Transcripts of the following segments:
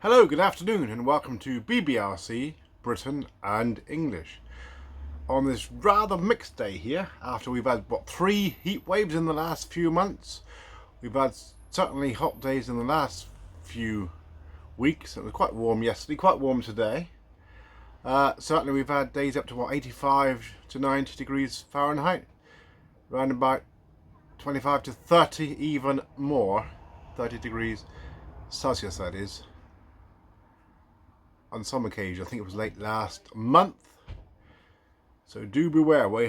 Hello, good afternoon, and welcome to BBRC Britain and English. On this rather mixed day here, after we've had, three heat waves in the last few months. We've had certainly hot days in the last few weeks. It was quite warm yesterday, quite warm today. Certainly we've had days up to 85 to 90 degrees Fahrenheit, around about 25 to 30, even more, 30 degrees Celsius that is. On some occasion, I think it was late last month. So do beware. We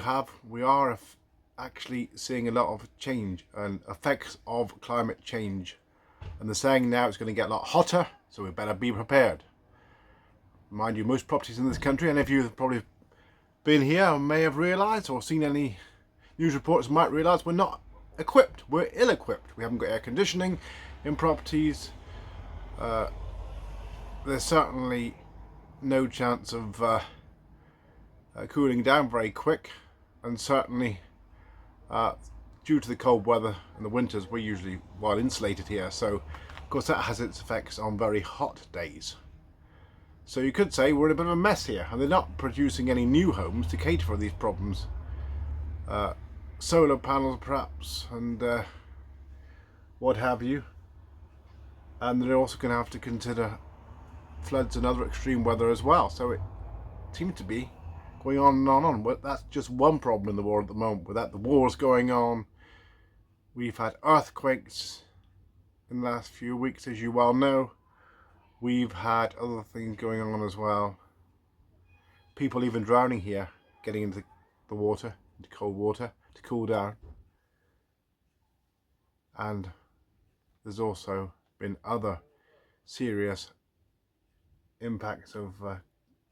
are actually seeing a lot of change and effects of climate change. And they're saying now it's going to get a lot hotter, so we better be prepared. Mind you, most properties in this country, and if you've probably been here may have realised or seen any news reports, might realise we're not equipped. We're ill-equipped. We haven't got air conditioning in properties. There's certainly no chance of cooling down very quick, and certainly due to the cold weather in the winters, we're usually well insulated here, so of course that has its effects on very hot days. So you could say we're in a bit of a mess here, and they're not producing any new homes to cater for these problems. Solar panels perhaps, and what have you, and they're also going to have to consider floods and other extreme weather as well. So it seems to be going on and on. But that's just one problem in the world at the moment. With that, the war's going on. We've had earthquakes in the last few weeks, as you well know. We've had other things going on as well. People even drowning here, getting into the water, into cold water, to cool down. And there's also been other serious impacts of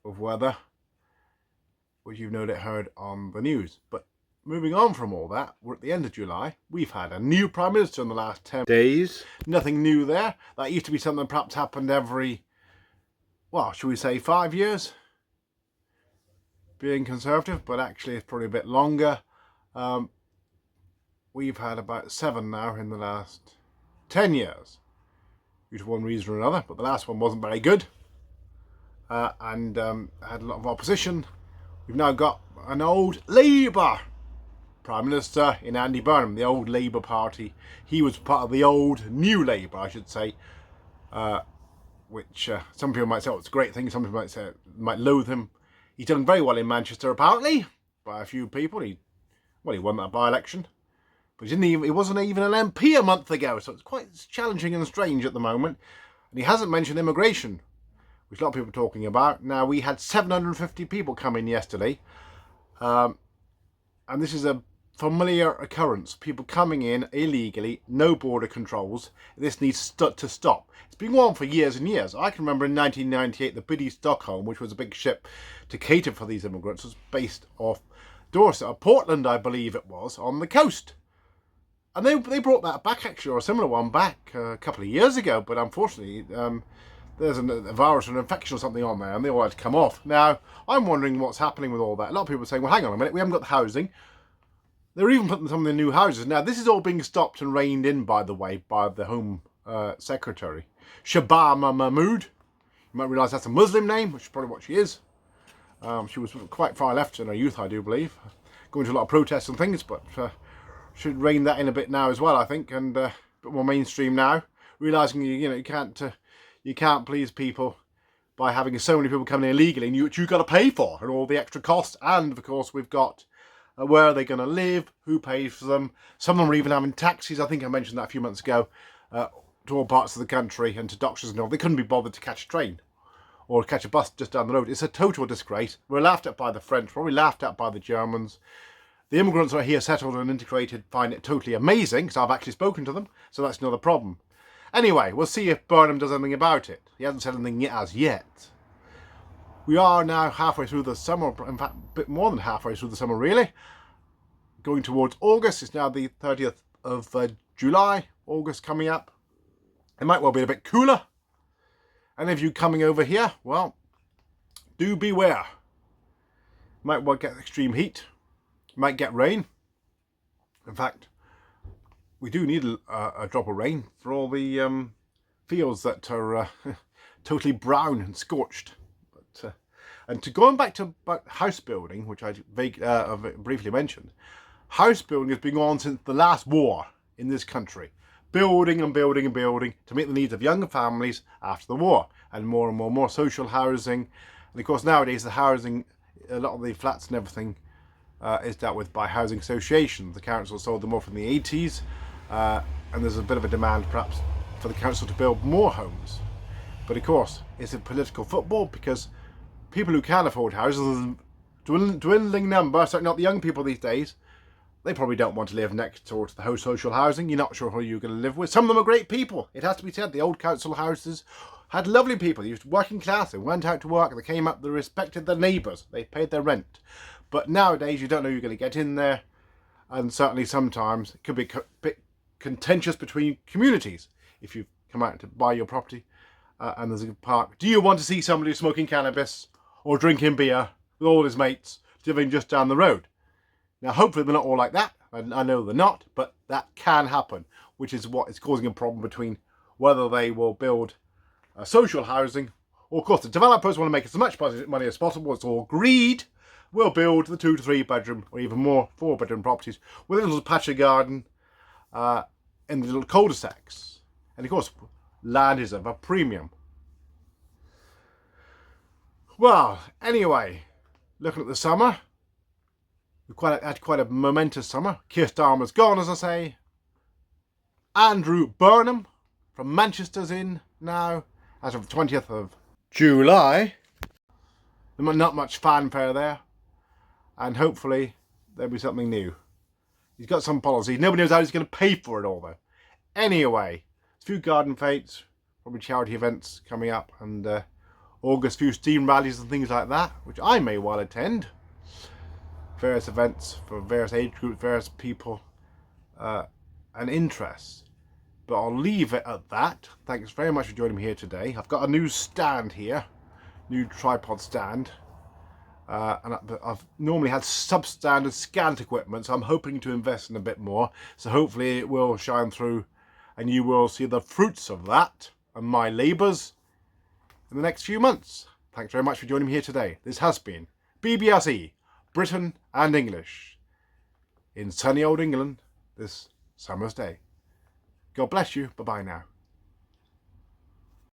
weather, which you've no doubt heard on the news. But moving on from all that, we're at the end of July. We've had a new Prime Minister in the last 10 days. Nothing new there. That used to be something that perhaps happened every, should we say 5 years? Being conservative, but actually it's probably a bit longer. We've had about 7 now in the last 10 years, due to one reason or another, but the last one wasn't very good. And had a lot of opposition. We've now got an old Labour Prime Minister in Andy Burnham, the old Labour Party. He was part of the old New Labour, I should say, which some people might say, it's a great thing. Some people might loathe him. He's done very well in Manchester, apparently, by a few people. He won that by-election. But he wasn't even an MP a month ago, so it's quite challenging and strange at the moment. And he hasn't mentioned immigration, which a lot of people are talking about. Now, we had 750 people come in yesterday, and this is a familiar occurrence. People coming in illegally, no border controls. This needs to stop. It's been going on for years and years. I can remember in 1998, the Biddy Stockholm, which was a big ship to cater for these immigrants, was based off Dorset, or Portland, I believe it was, on the coast. And they brought that back, actually, or a similar one back a couple of years ago, but unfortunately, there's a virus or an infection or something on there, and they all had to come off. Now, I'm wondering what's happening with all that. A lot of people are saying, well, hang on a minute, we haven't got the housing. They're even putting some of the new houses. Now, this is all being stopped and reined in, by the way, by the Home Secretary, Shabana Mahmood. You might realise that's a Muslim name, which is probably what she is. She was quite far left in her youth, I do believe. Going to a lot of protests and things, but should rein that in a bit now as well, I think, and a bit more mainstream now. Realising, you can't please people by having so many people coming in illegally, and you've got to pay for, and all the extra costs. And of course, we've got where are they going to live, who pays for them. Some of them are even having taxis. I think I mentioned that a few months ago, to all parts of the country and to doctors and all. They couldn't be bothered to catch a train or catch a bus just down the road. It's a total disgrace. We're laughed at by the French, probably laughed at by the Germans. The immigrants who are here settled and integrated find it totally amazing, because I've actually spoken to them, so that's not a problem. Anyway, we'll see if Burnham does anything about it. He hasn't said anything as yet. We are now halfway through the summer, in fact, a bit more than halfway through the summer, really. Going towards August. It's now the 30th of July, August coming up. It might well be a bit cooler. And if you're coming over here, well, do beware. Might well get extreme heat. Might get rain. In fact, we do need a drop of rain for all the fields that are totally brown and scorched. But, going back to house building, which I briefly mentioned, house building has been on since the last war in this country. Building and building and building to meet the needs of younger families after the war, and more social housing. And of course nowadays the housing, a lot of the flats and everything is dealt with by housing associations. The council sold them off in the 80s, and there's a bit of a demand perhaps for the council to build more homes. But of course it's a political football, because people who can afford houses, dwindling number, certainly not the young people these days, they probably don't want to live next door to the whole social housing. You're not sure who you're going to live with. Some of them are great people. It has to be said, the old council houses had lovely people. They used working class. They went out to work. They came up. They respected their neighbours. They paid their rent. But nowadays, you don't know you're going to get in there. And certainly sometimes it could be a bit contentious between communities. If you come out to buy your property and there's a park, do you want to see somebody smoking cannabis or drinking beer with all his mates living just down the road? Now, hopefully they're not all like that. I know they're not, but that can happen, which is what is causing a problem between whether they will build social housing, or of course the developers want to make as much money as possible. It's all greed. We'll build the 2 to 3 bedroom or even more 4 bedroom properties with a little patch of garden in the little cul-de-sacs. And of course, land is of a premium. Well, anyway, looking at the summer, we had quite a momentous summer. Keir Starmer's gone, as I say. Andrew Burnham from Manchester's in now, as of the 20th of July. Not much fanfare there. And hopefully there'll be something new. He's got some policy. Nobody knows how he's going to pay for it all, though. Anyway, a few garden fetes, probably charity events coming up, and August, few steam rallies and things like that, which I may well attend. Various events for various age groups, various people and interests. But I'll leave it at that. Thanks very much for joining me here today. I've got a new stand here, new tripod stand, and I've normally had substandard scant equipment, so I'm hoping to invest in a bit more. So hopefully it will shine through and you will see the fruits of that and my labours in the next few months. Thanks very much for joining me here today. This has been BBRC, Britain and English, in sunny old England this summer's day. God bless you. Bye-bye now.